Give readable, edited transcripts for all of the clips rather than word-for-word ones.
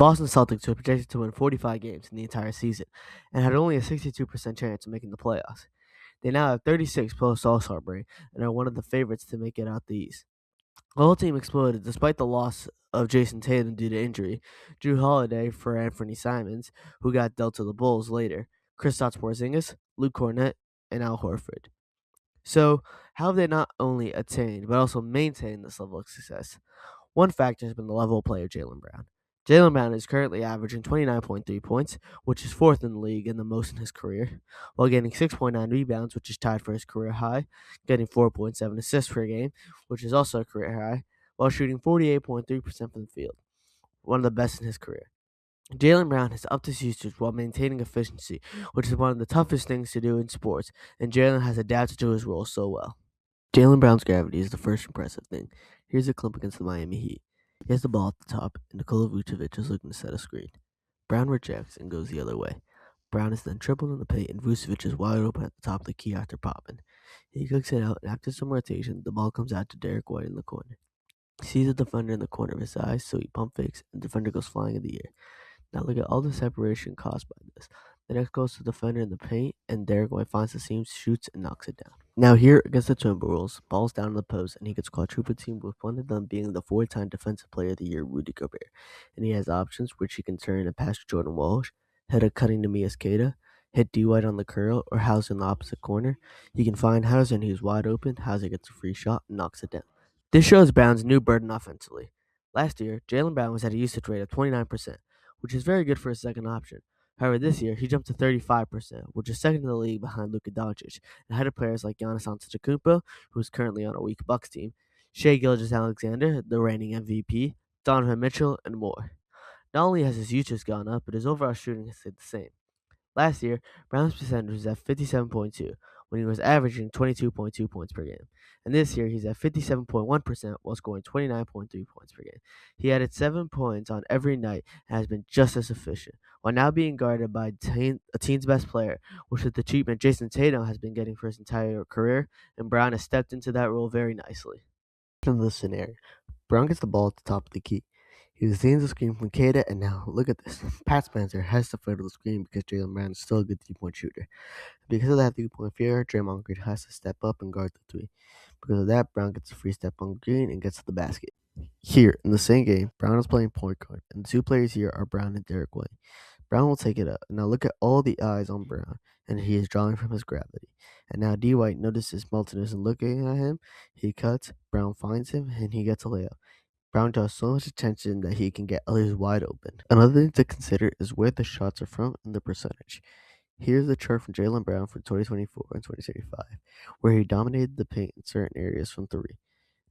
Boston Celtics were projected to win 45 games in the entire season and had only a 62% chance of making the playoffs. They now have 36 post All-Star break and are one of the favorites to make it out the East. The whole team exploded despite the loss of Jason Tatum due to injury, Drew Holiday for Anthony Simons, who got dealt to the Bulls later, Kristaps Porzingis, Luke Cornett, and Al Horford. So, how have they not only attained but also maintained this level of success? One factor has been the level of play of Jaylen Brown. Jaylen Brown is currently averaging 29.3 points, which is fourth in the league and the most in his career, while getting 6.9 rebounds, which is tied for his career high, getting 4.7 assists per game, which is also a career high, while shooting 48.3% from the field, one of the best in his career. Jaylen Brown has upped his usage while maintaining efficiency, which is one of the toughest things to do in sports, and Jaylen has adapted to his role so well. Jaylen Brown's gravity is the first impressive thing. Here's a clip against the Miami Heat. He has the ball at the top, and Nikola Vucevic is looking to set a screen. Brown rejects and goes the other way. Brown is then tripled in the paint, and Vucevic is wide open at the top of the key after popping. He kicks it out, and after some rotation, the ball comes out to Derek White in the corner. He sees the defender in the corner of his eyes, so he pump fakes, and the defender goes flying in the air. Now look at all the separation caused by this. The next goes to the defender in the paint, and Derek White finds the seam, shoots, and knocks it down. Now here against the Timberwolves, ball's down in the post, and he gets quadruple teamed with one of them being the four-time Defensive Player of the Year, Rudy Gobert. And he has options which he can turn and pass to Jordan Walsh, head a cutting to Mias Queta, hit D White on the curl, or Hauser in the opposite corner. He can find Hauser and he's wide open. Hauser gets a free shot and knocks it down. This shows Brown's new burden offensively. Last year, Jaylen Brown was at a usage rate of 29%, which is very good for a second option. However, this year, he jumped to 35%, which is second in the league behind Luka Doncic, and ahead of players like Giannis Antetokounmpo, who is currently on a weak Bucks team, Shai Gilgeous-Alexander, the reigning MVP, Donovan Mitchell, and more. Not only has his usage gone up, but his overall shooting has stayed the same. Last year, Brown's percentage was at 57.2 when he was averaging 22.2 points per game. And this year, he's at 57.1% while scoring 29.3 points per game. He added 7 points on every night and has been just as efficient, while now being guarded by a team's best player, which is the treatment Jason Tatum has been getting for his entire career, and Brown has stepped into that role very nicely. In this scenario, Brown gets the ball at the top of the key. He receives the screen from Queta, and now look at this. Pat Spencer has to fight the screen because Jaylen Brown is still a good 3-point shooter. Because of that 3-point fear, Draymond Green has to step up and guard the three. Because of that, Brown gets a free step on Green and gets to the basket. Here, in the same game, Brown is playing point guard, and the two players here are Brown and Derek White. Brown will take it up. Now look at all the eyes on Brown, and he is drawing from his gravity. And now D. White notices Melton isn't looking at him. He cuts, Brown finds him, and he gets a layup. Brown draws so much attention that he can get others wide open. Another thing to consider is where the shots are from and the percentage. Here's the chart from Jaylen Brown for 2024 and 2025, where he dominated the paint in certain areas from three.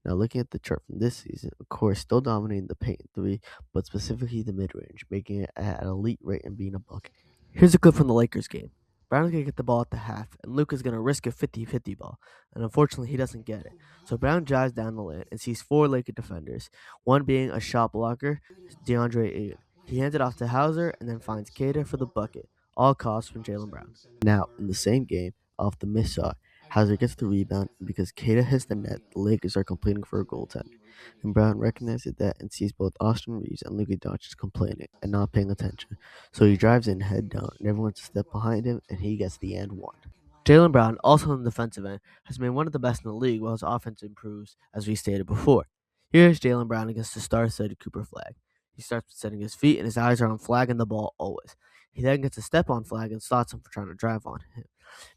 Now looking at the chart from this season, of course, still dominating the paint in three, but specifically the mid-range, making it at an elite rate and being a bucket. Here's a clip from the Lakers game. Brown's going to get the ball at the half, and Luka's going to risk a 50-50 ball, and unfortunately he doesn't get it. So Brown drives down the lane and sees four Laker defenders, one being a shot blocker, DeAndre Ayton. He hands it off to Hauser and then finds Queta for the bucket, all costs from Jaylen Brown. Now, in the same game, off the missed shot, Hauser gets the rebound, and because Queta hits the net, the Lakers are complaining for a goaltender. And Brown recognizes that and sees both Austin Reeves and Luka Doncic complaining and not paying attention. So he drives in head down, and everyone's a step behind him, and he gets the and one. Jaylen Brown, also on the defensive end, has been one of the best in the league while his offense improves, as we stated before. Here's Jaylen Brown against the star-studded Cooper Flag. He starts with setting his feet, and his eyes are on Flag and the ball always. He then gets a step on Flag and stops him for trying to drive on him.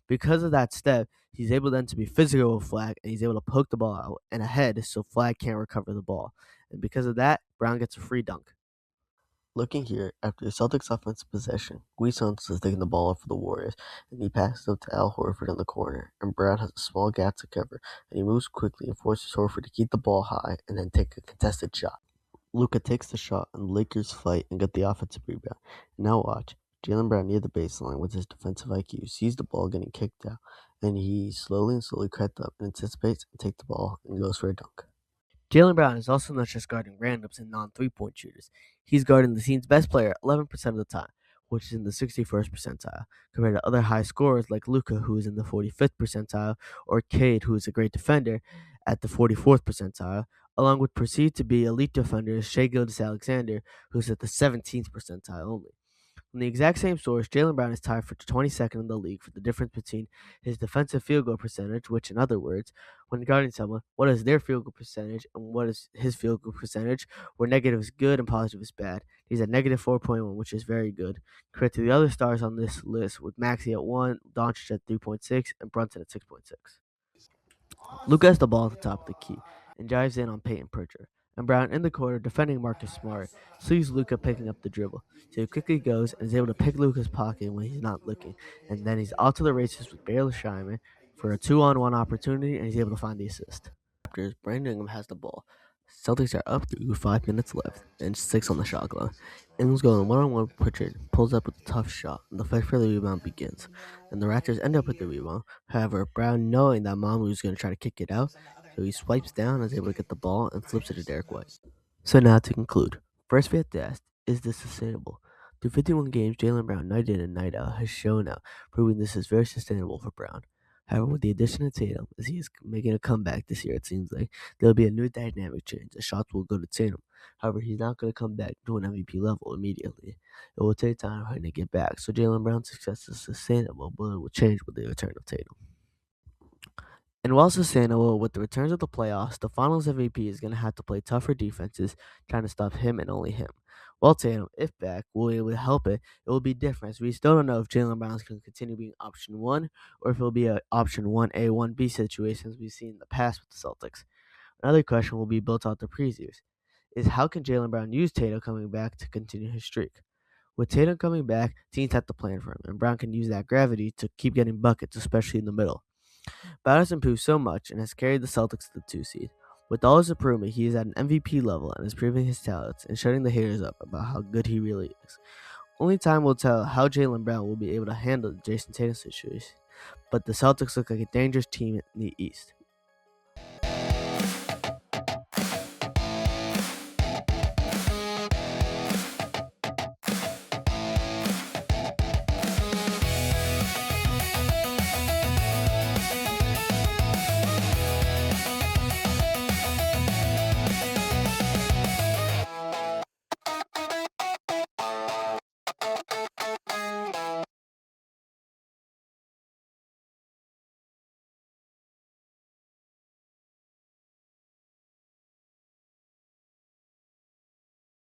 Because of that step, he's able then to be physical with Flag, and he's able to poke the ball out and ahead so Flag can't recover the ball. And because of that, Brown gets a free dunk. Looking here, after the Celtics' offensive possession, Guy Santos is taking the ball up for the Warriors, and he passes it to Al Horford in the corner, and Brown has a small gap to cover, and he moves quickly and forces Horford to keep the ball high and then take a contested shot. Luka takes the shot, and the Lakers fight and get the offensive rebound. Now watch. Jaylen Brown near the baseline with his defensive IQ sees the ball getting kicked out, and he slowly crept up and anticipates and takes the ball and goes for a dunk. Jaylen Brown is also not just guarding randoms and non-3-point shooters. He's guarding the team's best player 11% of the time, which is in the 61st percentile, compared to other high scorers like Luka, who is in the 45th percentile, or Cade, who is a great defender, at the 44th percentile. along with perceived to be elite defenders Shai Gilgeous-Alexander, who's at the 17th percentile only. From the exact same source, Jaylen Brown is tied for 22nd in the league for the difference between his defensive field goal percentage, which, in other words, when guarding someone, what is their field goal percentage and what is his field goal percentage, where negative is good and positive is bad. He's at negative 4.1, which is very good, compared to the other stars on this list, with Maxey at 1, Doncic at 3.6, and Brunson at 6.6. Luka has the ball at the top of the key and drives in on Peyton Pritchard. And Brown in the corner defending Marcus Smart sees Luka picking up the dribble. So he quickly goes and is able to pick Luka's pocket when he's not looking. And then he's out to the races with Baylor Schreimer for a 2-on-1 opportunity, and he's able to find the assist. After Brandon Ingram has the ball, Celtics are up 3 with 5 minutes left and 6 on the shot clock. Ingram's going 1-on-1 with Pritchard, pulls up with a tough shot, and the fight for the rebound begins. And the Raptors end up with the rebound. However, Brown, knowing that Mamu is going to try to kick it out, so he swipes down and is able to get the ball and flips it to Derek White. So now to conclude, first we have to ask, is this sustainable? Through 51 games, Jaylen Brown, night in and night out, has shown out, proving this is very sustainable for Brown. However, with the addition of Tatum, as he is making a comeback this year, it seems like, there will be a new dynamic change. The shots will go to Tatum. However, he's not going to come back to an MVP level immediately. It will take time for him to get back, so Jaylen Brown's success is sustainable, but it will change with the return of Tatum. And while sustainable, with the returns of the playoffs, the Finals MVP is going to have to play tougher defenses, trying to stop him and only him. While Tatum, if back, will be able to help it, it will be different, as we still don't know if Jaylen Brown can continue being option 1 or if it will be an option 1A, 1B situation as we've seen in the past with the Celtics. Another question will be built out the previews, is how can Jaylen Brown use Tatum coming back to continue his streak? With Tatum coming back, teams have to plan for him, and Brown can use that gravity to keep getting buckets, especially in the middle. Brown has improved so much and has carried the Celtics to the 2 seed. With all his improvement, he is at an MVP level and is proving his talents and shutting the haters up about how good he really is. Only time will tell how Jaylen Brown will be able to handle the Jason Tatum situation, but the Celtics look like a dangerous team in the East.